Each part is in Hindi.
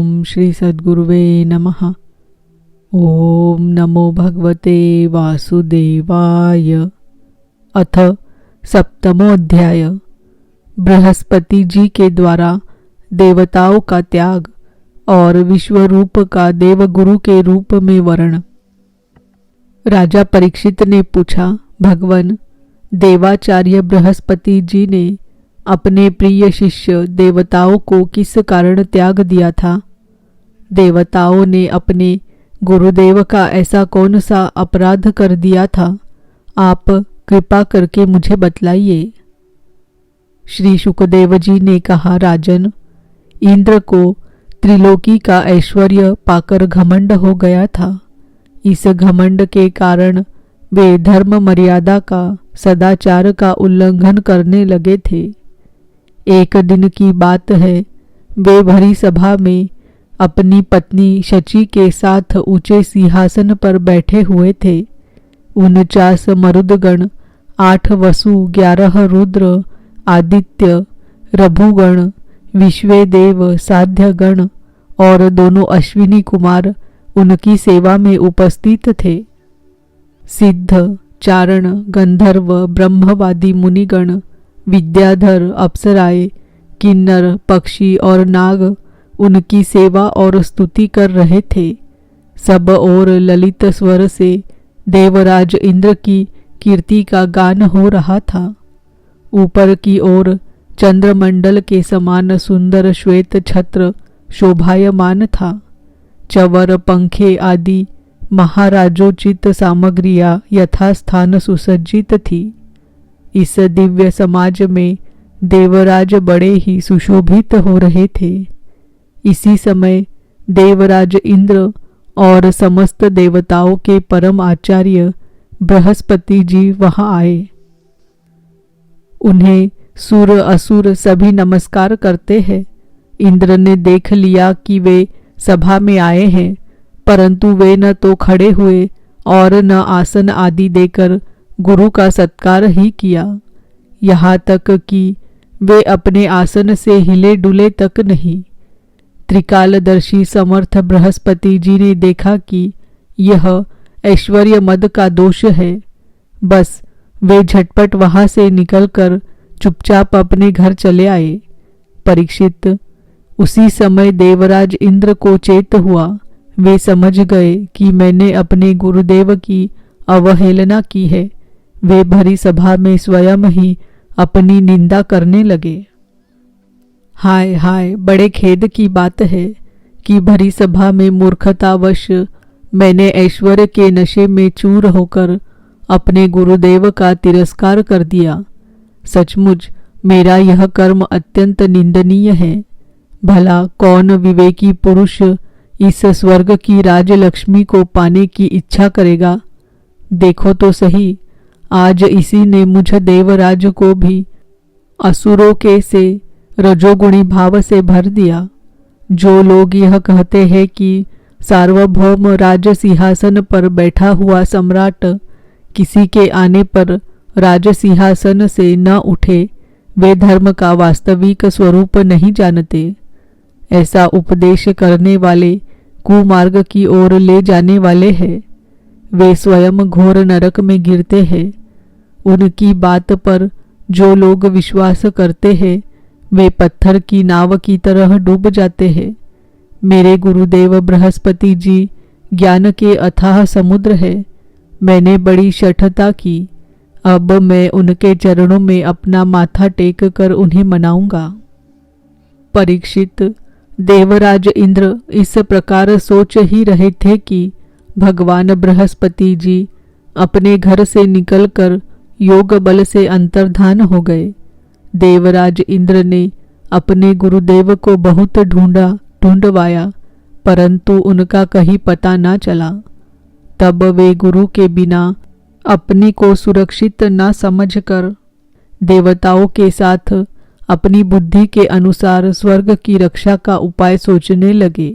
ओम श्री सद्गुरुवे नमः। ओम नमो भगवते वासुदेवाय। अथ सप्तमोऽध्याय। बृहस्पति जी के द्वारा देवताओं का त्याग और विश्वरूप का देवगुरु के रूप में वर्ण। राजा परीक्षित ने पूछा, भगवन, देवाचार्य बृहस्पति जी ने अपने प्रिय शिष्य देवताओं को किस कारण त्याग दिया था? देवताओं ने अपने गुरुदेव का ऐसा कौन सा अपराध कर दिया था? आप कृपा करके मुझे बतलाइए। श्री शुकदेव जी ने कहा, राजन, इंद्र को त्रिलोकी का ऐश्वर्य पाकर घमंड हो गया था। इस घमंड के कारण वे धर्म मर्यादा का, सदाचार का उल्लंघन करने लगे थे। एक दिन की बात है, वे भरी सभा में अपनी पत्नी शची के साथ ऊंचे सिंहासन पर बैठे हुए थे। 49 मरुदगण, 8 वसु, 11 रुद्र, आदित्य, रभुगण, विश्वेदेव, साध्यगण और दोनों अश्विनी कुमार उनकी सेवा में उपस्थित थे। सिद्ध, चारण, गंधर्व, ब्रह्मवादी मुनिगण, विद्याधर, अप्सराएं, किन्नर, पक्षी और नाग उनकी सेवा और स्तुति कर रहे थे। सब ओर ललित स्वर से देवराज इंद्र की कीर्ति का गान हो रहा था। ऊपर की ओर चंद्रमंडल के समान सुंदर श्वेत छत्र शोभायमान था। चवर, पंखे आदि महाराजोचित सामग्रियां यथास्थान सुसज्जित थी। इस दिव्य समाज में देवराज बड़े ही सुशोभित हो रहे थे। इसी समय देवराज इंद्र और समस्त देवताओं के परम आचार्य बृहस्पति जी वहां आए। उन्हें सुर असुर सभी नमस्कार करते हैं। इंद्र ने देख लिया कि वे सभा में आए हैं, परंतु वे न तो खड़े हुए और न आसन आदि देकर गुरु का सत्कार ही किया। यहाँ तक कि वे अपने आसन से हिले डुले तक नहीं। त्रिकालदर्शी समर्थ बृहस्पति जी ने देखा कि यह ऐश्वर्य मद का दोष है। बस वे झटपट वहां से निकलकर चुपचाप अपने घर चले आए। परीक्षित, उसी समय देवराज इंद्र को चेत हुआ। वे समझ गए कि मैंने अपने गुरुदेव की अवहेलना की है। वे भरी सभा में स्वयं ही अपनी निंदा करने लगे। हाय हाय, बड़े खेद की बात है कि भरी सभा में मूर्खतावश मैंने ऐश्वर्य के नशे में चूर होकर अपने गुरुदेव का तिरस्कार कर दिया। सचमुच मेरा यह कर्म अत्यंत निंदनीय है। भला कौन विवेकी पुरुष इस स्वर्ग की राजलक्ष्मी को पाने की इच्छा करेगा? देखो तो सही, आज इसी ने मुझ देवराज को भी असुरों के से रजोगुणी भाव से भर दिया। जो लोग यह कहते हैं कि सार्वभौम राज सिंहासन पर बैठा हुआ सम्राट किसी के आने पर राज सिंहासन से न उठे, वे धर्म का वास्तविक स्वरूप नहीं जानते। ऐसा उपदेश करने वाले कुमार्ग की ओर ले जाने वाले हैं। वे स्वयं घोर नरक में गिरते हैं। उनकी बात पर जो लोग विश्वास करते हैं, वे पत्थर की नाव की तरह डूब जाते हैं। मेरे गुरुदेव बृहस्पति जी ज्ञान के अथाह समुद्र है। मैंने बड़ी शठता की। अब मैं उनके चरणों में अपना माथा टेक कर उन्हें मनाऊंगा। परीक्षित, देवराज इंद्र इस प्रकार सोच ही रहे थे कि भगवान बृहस्पति जी अपने घर से निकलकर योग बल से अंतर्धान हो गए। देवराज इंद्र ने अपने गुरुदेव को बहुत ढूंढवाया, परंतु उनका कहीं पता न चला। तब वे गुरु के बिना अपने को सुरक्षित न समझकर देवताओं के साथ अपनी बुद्धि के अनुसार स्वर्ग की रक्षा का उपाय सोचने लगे,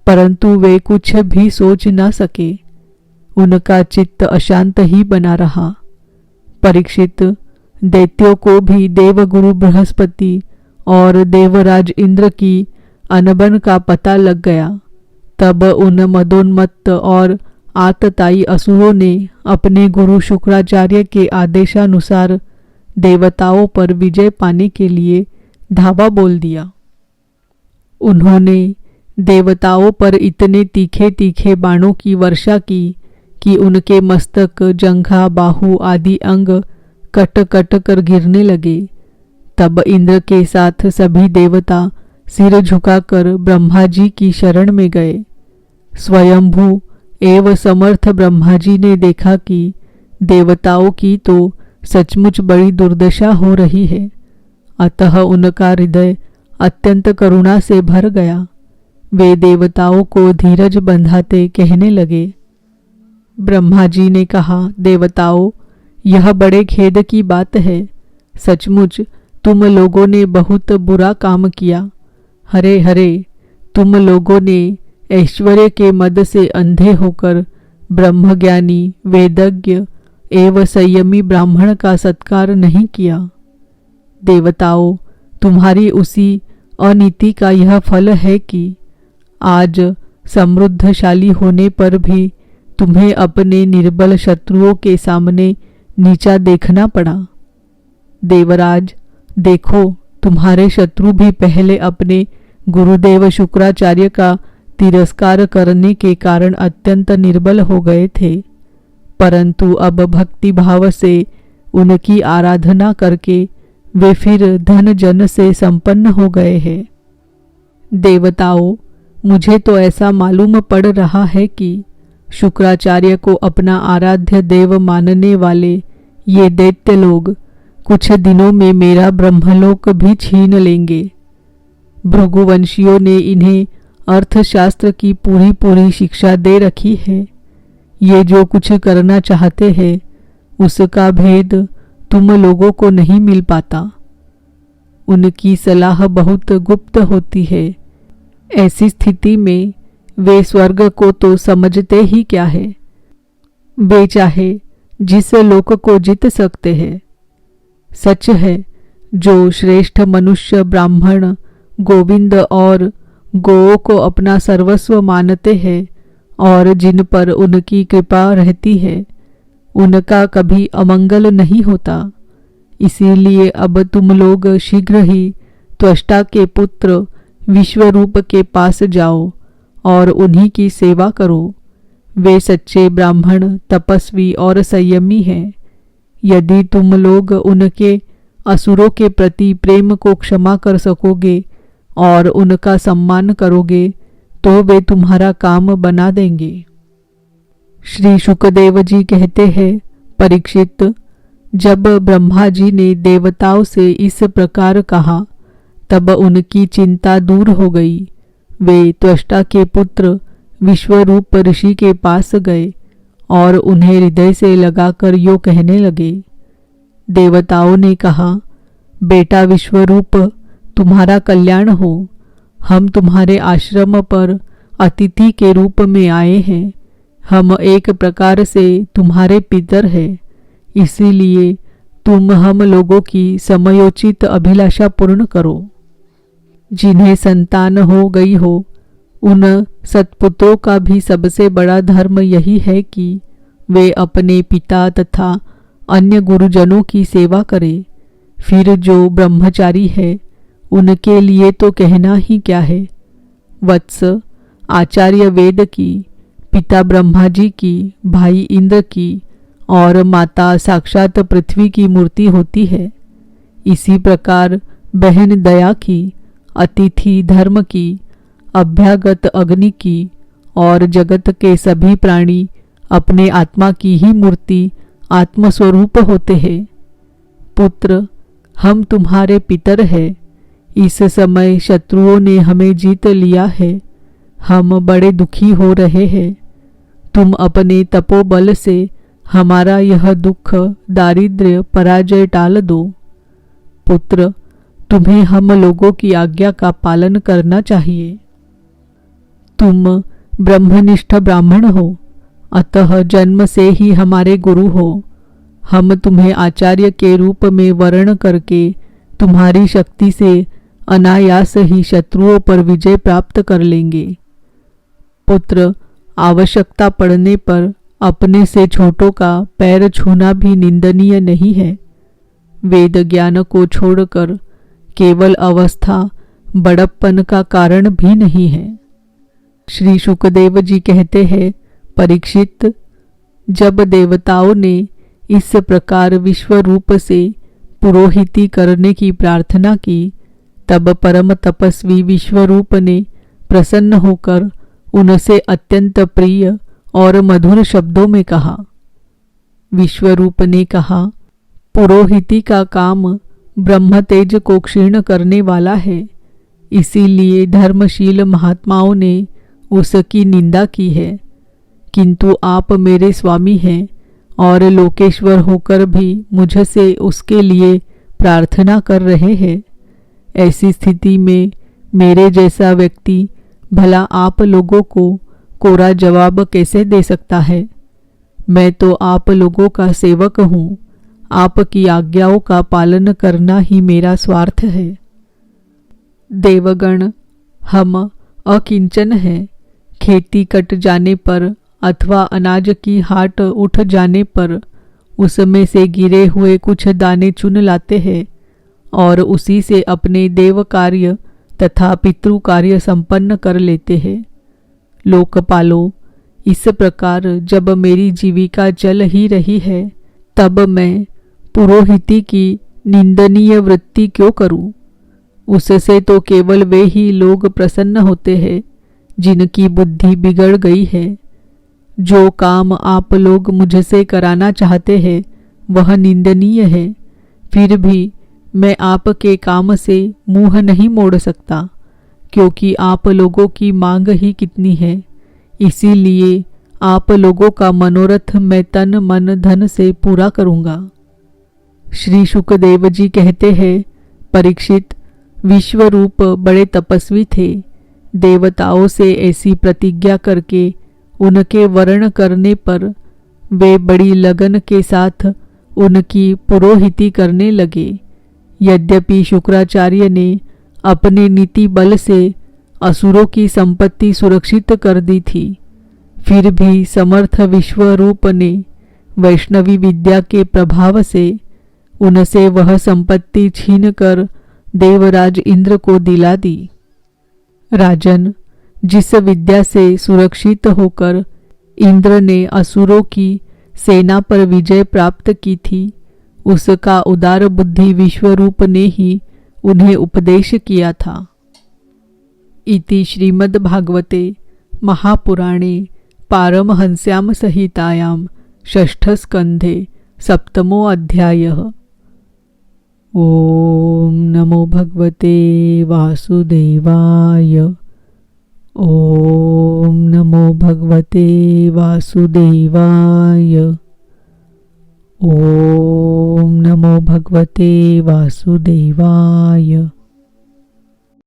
परंतु वे कुछ भी सोच न सके। उनका चित्त अशांत ही बना रहा। परीक्षित, दैत्यों को भी देवगुरु बृहस्पति और देवराज इंद्र की अनबन का पता लग गया। तब उन मदोन्मत्त और आतताई असुरों ने अपने गुरु शुक्राचार्य के आदेशानुसार देवताओं पर विजय पाने के लिए धावा बोल दिया। उन्होंने देवताओं पर इतने तीखे तीखे बाणों की वर्षा की कि उनके मस्तक, जंघा, बाहु आदि अंग कट कट कर गिरने लगे। तब इंद्र के साथ सभी देवता सिर झुकाकर ब्रह्मा जी की शरण में गए। स्वयंभू एवं समर्थ ब्रह्मा जी ने देखा कि देवताओं की तो सचमुच बड़ी दुर्दशा हो रही है। अतः उनका हृदय अत्यंत करुणा से भर गया। वे देवताओं को धीरज बंधाते कहने लगे। ब्रह्मा जी ने कहा, देवताओं, यह बड़े खेद की बात है। सचमुच तुम लोगों ने बहुत बुरा काम किया। हरे हरे, तुम लोगों ने ऐश्वर्य के मद से अंधे होकर ब्रह्मज्ञानी, वेदज्ञ एवं संयमी ब्राह्मण का सत्कार नहीं किया। देवताओं, तुम्हारी उसी अनीति का यह फल है कि आज समृद्धशाली होने पर भी तुम्हें अपने निर्बल शत्रुओं के सामने नीचा देखना पड़ा। देवराज, देखो, तुम्हारे शत्रु भी पहले अपने गुरुदेव शुक्राचार्य का तिरस्कार करने के कारण अत्यंत निर्बल हो गए थे, परंतु अब भक्ति भाव से उनकी आराधना करके वे फिर धन जन से संपन्न हो गए हैं। देवताओं, मुझे तो ऐसा मालूम पड़ रहा है कि शुक्राचार्य को अपना आराध्य देव मानने वाले ये दैत्य लोग कुछ दिनों में मेरा ब्रह्मलोक भी छीन लेंगे। भृगुवंशियों ने इन्हें अर्थशास्त्र की पूरी पूरी शिक्षा दे रखी है। ये जो कुछ करना चाहते हैं उसका भेद तुम लोगों को नहीं मिल पाता। उनकी सलाह बहुत गुप्त होती है। ऐसी स्थिति में वे स्वर्ग को तो समझते ही क्या है। वे चाहे जिस लोक को जीत सकते हैं। सच है, जो श्रेष्ठ मनुष्य ब्राह्मण गोविंद और गोओं को अपना सर्वस्व मानते हैं और जिन पर उनकी कृपा रहती है, उनका कभी अमंगल नहीं होता। इसीलिए अब तुम लोग शीघ्र ही त्वष्टा के पुत्र विश्वरूप के पास जाओ और उन्हीं की सेवा करो। वे सच्चे ब्राह्मण, तपस्वी और संयमी हैं। यदि तुम लोग उनके असुरों के प्रति प्रेम को क्षमा कर सकोगे और उनका सम्मान करोगे तो वे तुम्हारा काम बना देंगे। श्री शुकदेव जी कहते हैं, परीक्षित, जब ब्रह्मा जी ने देवताओं से इस प्रकार कहा तब उनकी चिंता दूर हो गई। वे त्वष्टा के पुत्र विश्वरूप ऋषि के पास गए और उन्हें हृदय से लगाकर यो कहने लगे। देवताओं ने कहा, बेटा विश्वरूप, तुम्हारा कल्याण हो। हम तुम्हारे आश्रम पर अतिथि के रूप में आए हैं। हम एक प्रकार से तुम्हारे पितर हैं, इसीलिए तुम हम लोगों की समयोचित अभिलाषा पूर्ण करो। जिन्हें संतान हो गई हो उन सत्पुत्रों का भी सबसे बड़ा धर्म यही है कि वे अपने पिता तथा अन्य गुरुजनों की सेवा करें। फिर जो ब्रह्मचारी है उनके लिए तो कहना ही क्या है। वत्स, आचार्य वेद की, पिता ब्रह्मा जी की, भाई इंद्र की और माता साक्षात पृथ्वी की मूर्ति होती है। इसी प्रकार बहन दया की, अतिथि धर्म की, अभ्यागत अग्नि की और जगत के सभी प्राणी अपने आत्मा की ही मूर्ति आत्मस्वरूप होते हैं। पुत्र, हम तुम्हारे पितर हैं। इस समय शत्रुओं ने हमें जीत लिया है। हम बड़े दुखी हो रहे हैं। तुम अपने तपोबल से हमारा यह दुख, दारिद्र्य, पराजय टाल दो। पुत्र, तुम्हें हम लोगों की आज्ञा का पालन करना चाहिए। तुम ब्रह्मनिष्ठ ब्राह्मण हो, अतः जन्म से ही हमारे गुरु हो। हम तुम्हें आचार्य के रूप में वर्ण करके तुम्हारी शक्ति से अनायास ही शत्रुओं पर विजय प्राप्त कर लेंगे। पुत्र, आवश्यकता पड़ने पर अपने से छोटों का पैर छूना भी निंदनीय नहीं है। वेद ज्ञान को छोड़कर केवल अवस्था बड़प्पन का कारण भी नहीं है। श्री शुकदेव जी कहते हैं, परीक्षित, जब देवताओं ने इस प्रकार विश्व रूप से पुरोहिती करने की प्रार्थना की, तब परम तपस्वी विश्वरूप ने प्रसन्न होकर उनसे अत्यंत प्रिय और मधुर शब्दों में कहा। विश्वरूप ने कहा, पुरोहिती का काम ब्रह्म तेज को क्षीण करने वाला है, इसीलिए धर्मशील महात्माओं ने उसकी निंदा की है। किंतु आप मेरे स्वामी हैं और लोकेश्वर होकर भी मुझसे उसके लिए प्रार्थना कर रहे हैं। ऐसी स्थिति में मेरे जैसा व्यक्ति भला आप लोगों को कोरा जवाब कैसे दे सकता है? मैं तो आप लोगों का सेवक हूँ। आपकी आज्ञाओं का पालन करना ही मेरा स्वार्थ है। देवगण, हम अकिंचन हैं। खेती कट जाने पर अथवा अनाज की हाट उठ जाने पर उसमें से गिरे हुए कुछ दाने चुन लाते हैं और उसी से अपने देव कार्य तथा पितृ कार्य संपन्न कर लेते हैं। लोकपालो, इस प्रकार जब मेरी जीविका चल ही रही है, तब मैं पुरोहिती की निंदनीय वृत्ति क्यों करूं? उससे तो केवल वे ही लोग प्रसन्न होते हैं जिनकी बुद्धि बिगड़ गई है। जो काम आप लोग मुझसे कराना चाहते हैं वह निंदनीय है, फिर भी मैं आपके काम से मुंह नहीं मोड़ सकता, क्योंकि आप लोगों की मांग ही कितनी है। इसीलिए आप लोगों का मनोरथ मैं तन मन धन से पूरा करूंगा। श्री शुकदेव जी कहते हैं, परीक्षित, विश्वरूप बड़े तपस्वी थे। देवताओं से ऐसी प्रतिज्ञा करके उनके वर्ण करने पर वे बड़ी लगन के साथ उनकी पुरोहिती करने लगे। यद्यपि शुक्राचार्य ने अपने नीति बल से असुरों की संपत्ति सुरक्षित कर दी थी, फिर भी समर्थ विश्वरूप ने वैष्णवी विद्या के प्रभाव से उनसे वह संपत्ति छीनकर देवराज इंद्र को दिला दी। राजन, जिस विद्या से सुरक्षित होकर इंद्र ने असुरों की सेना पर विजय प्राप्त की थी, उसका उदार बुद्धि विश्वरूप ने ही उन्हें उपदेश किया था। इति श्रीमद्भागवते महापुराणे पारमहंस्यां संहितायां षष्ठस्कन्धे सप्तमो अध्यायः। ओम नमो भगवते वासुदेवाय। ओम नमो भगवते वासुदेवाय। ओम नमो भगवते वासुदेवाय।